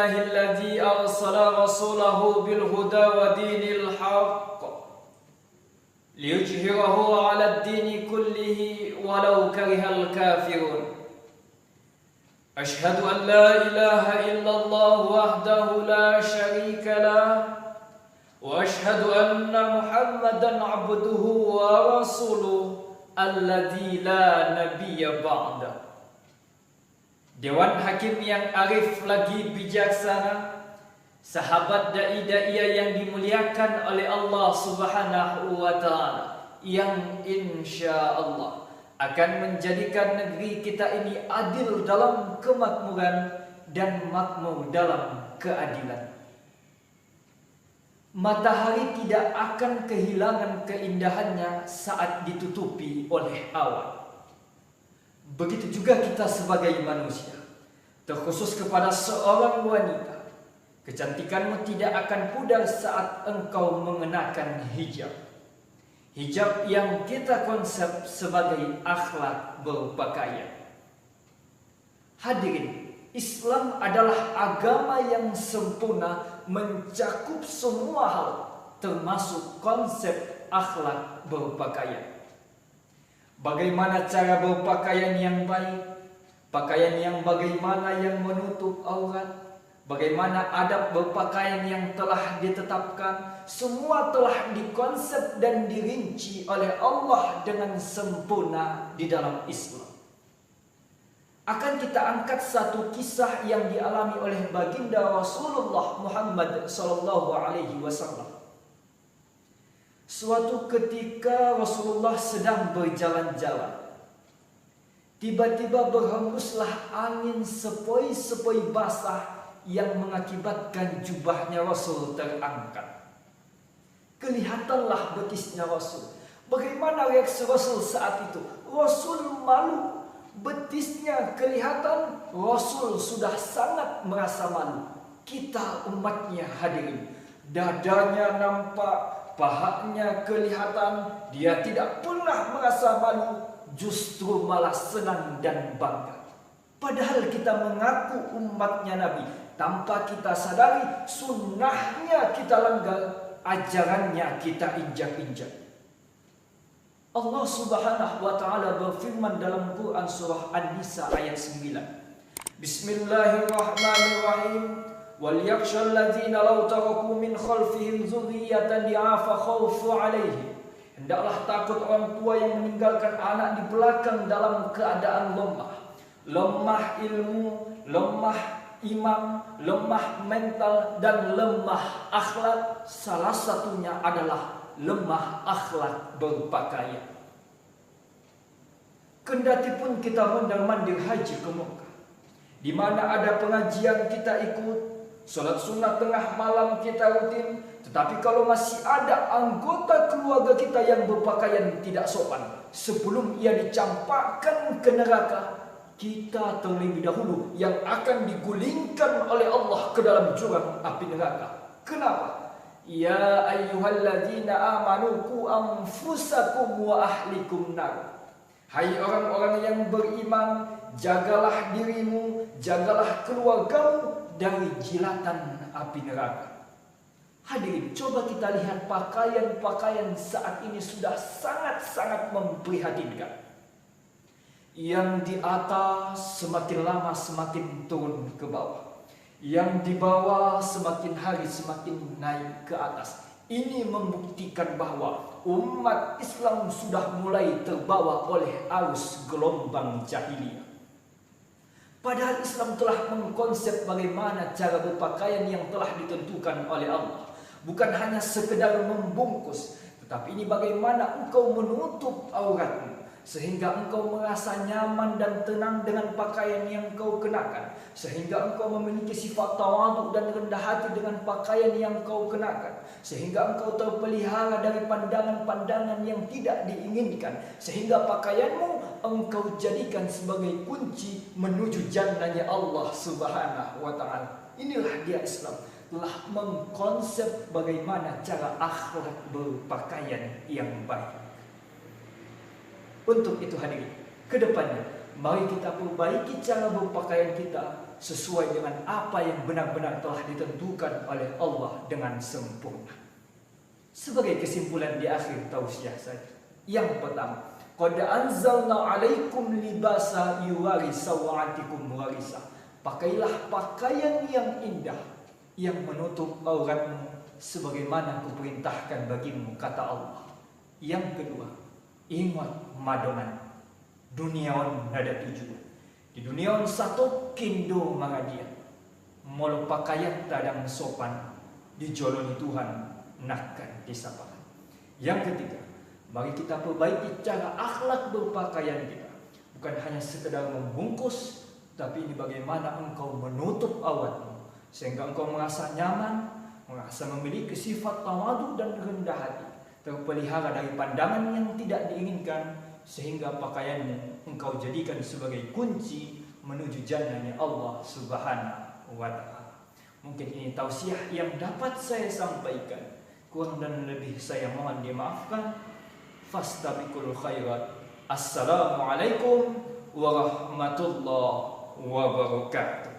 لله الذي أرسل رسوله بالهدى ودين الحق ليظهره على الدين كله ولو كره الكافرون. أشهد أن لا إله إلا الله وحده لا شريك له وأشهد أن محمدا عبده ورسوله الذي لا نبي بعده. Dewan Hakim yang arif lagi bijaksana, sahabat dai-dai yang dimuliakan oleh Allah Subhanahu wa Ta'ala, yang insya Allah akan menjadikan negeri kita ini adil dalam kemakmuran dan makmur dalam keadilan. Matahari tidak akan kehilangan keindahannya saat ditutupi oleh awan. Begitu juga kita sebagai manusia, terkhusus kepada seorang wanita. Kecantikanmu tidak akan pudar saat engkau mengenakan hijab. Hijab yang kita konsep sebagai akhlak berpakaian. Hadirin, Islam adalah agama yang sempurna, mencakup semua hal, termasuk konsep akhlak berpakaian. Bagaimana cara berpakaian yang baik, pakaian yang bagaimana yang menutup aurat, bagaimana adab berpakaian yang telah ditetapkan, semua telah dikonsep dan dirinci oleh Allah dengan sempurna di dalam Islam. Akan kita angkat satu kisah yang dialami oleh baginda Rasulullah Muhammad SAW. Suatu ketika Rasulullah sedang berjalan-jalan, tiba-tiba berhembuslah angin sepoi-sepoi basah yang mengakibatkan jubahnya Rasul terangkat. Kelihatanlah betisnya Rasul. Bagaimana reaksi Rasul saat itu? Rasul malu. Betisnya kelihatan, Rasul sudah sangat merasa malu. Kita umatnya hadirin, dadanya nampak, pahanya kelihatan, dia tidak pernah merasa malu, justru malah senang dan bangga. Padahal kita mengaku umatnya Nabi, tanpa kita sadari sunnahnya kita langgar, ajarannya kita injak-injak. Allah Subhanahu wa Ta'ala berfirman dalam Quran surah An-Nisa ayat 9. Bismillahirrahmanirrahim. وَلْيَخْشَ الَّذِينَ لَوْ تَرَكُوا مِنْ خَلْفِهِمْ ذُرِّيَّةً ضِعَافًا خَوْفُوا عَلَيْهِمْ. Hendaklah takut orang tua yang meninggalkan anak di belakang dalam keadaan lemah. Lemah ilmu, lemah iman, lemah mental, dan lemah akhlak. Salah satunya adalah lemah akhlak berpakaian. Kendati pun kita mondar-mandir haji ke Mekah, di mana ada pengajian kita ikut, sholat sunnah tengah malam kita rutin, tetapi kalau masih ada anggota keluarga kita yang berpakaian tidak sopan, sebelum ia dicampakkan ke neraka, kita terlebih dahulu yang akan digulingkan oleh Allah ke dalam jurang api neraka. Kenapa? Ya ayyuhalladzina amanu qu anfusakum wa ahlikum nar. Hai orang-orang yang beriman, jagalah dirimu, jagalah keluargamu dari jilatan api neraka. Hadirin, coba kita lihat pakaian-pakaian saat ini sudah sangat-sangat memprihatinkan. Yang di atas semakin lama semakin turun ke bawah. Yang di bawah semakin hari semakin naik ke atas. Ini membuktikan bahwa umat Islam sudah mulai terbawa oleh arus gelombang jahiliyah. Padahal Islam telah mengkonsep bagaimana cara berpakaian yang telah ditentukan oleh Allah. Bukan hanya sekedar membungkus, tetapi ini bagaimana engkau menutup auratmu, sehingga engkau merasa nyaman dan tenang dengan pakaian yang engkau kenakan, sehingga engkau memiliki sifat tawadhu dan rendah hati dengan pakaian yang engkau kenakan, sehingga engkau terpelihara dari pandangan-pandangan yang tidak diinginkan, sehingga pakaianmu engkau jadikan sebagai kunci menuju jannahnya Allah Subhanahu wa Ta'ala. Inilah dia Islam, telah mengkonsep bagaimana cara akhlak berpakaian yang baik. Untuk itu hadirin, kedepannya mari kita perbaiki cara berpakaian kita sesuai dengan apa yang benar-benar telah ditentukan oleh Allah dengan sempurna. Sebagai kesimpulan di akhir tausiah saya, yang pertama, qad anzalna 'alaikum libasa yuwari sawatikum warisa. Pakailah pakaian yang indah yang menutup auratmu sebagaimana kuperintahkan bagimu, kata Allah. Yang kedua, ingat madonan duniawan nada tujuan. Di duniawan satu kindo mangadian molo pakaian tadang sopan dijoloni Tuhan nakkan disapakan. Yang ketiga, mari kita perbaiki cara akhlak berpakaian kita. Bukan hanya sekedar membungkus, tapi ini bagaimana engkau menutup auratmu sehingga engkau merasa nyaman, merasa memiliki sifat tawadu dan rendah hati, terpelihara dari pandangan yang tidak diinginkan, sehingga pakaianmu engkau jadikan sebagai kunci menuju jannahnya Allah Subhanahu wa ta'ala. Mungkin ini tausiah yang dapat saya sampaikan. Kurang dan lebih saya mohon dimaafkan. Fastabiqul khairat. Assalamualaikum warahmatullahi wabarakatuh.